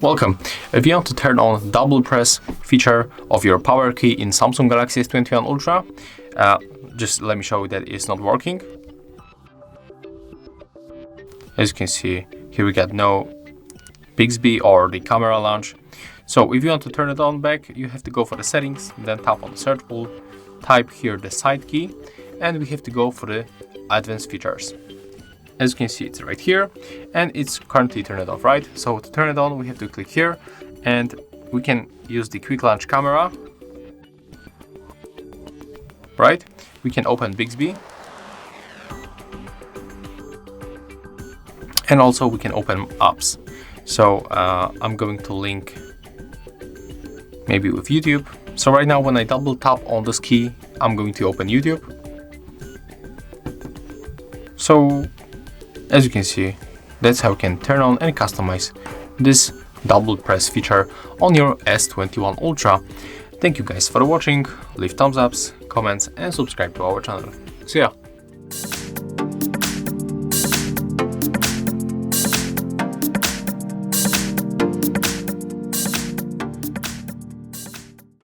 Welcome. If you want to turn on double press feature of your power key in Samsung Galaxy S21 Ultra, just let me show you that it's not working. As you can see, here we got no Bixby or the camera launch. So if you want to turn it on back, you have to go for the settings, then tap on the search bar, type here the side key, and we have to go for the advanced features. As you can see, it's right here, and it's currently turned off, right? So to turn it on, we have to click here, and we can use the quick launch camera, right? We can open Bixby, and also we can open apps. So I'm going to link maybe with YouTube. So right now, when I double tap on this key, I'm going to open YouTube. So as you can see, that's how you can turn on and customize this double press feature on your S21 Ultra. Thank you guys for watching. Leave thumbs ups, comments, and subscribe to our channel. See ya!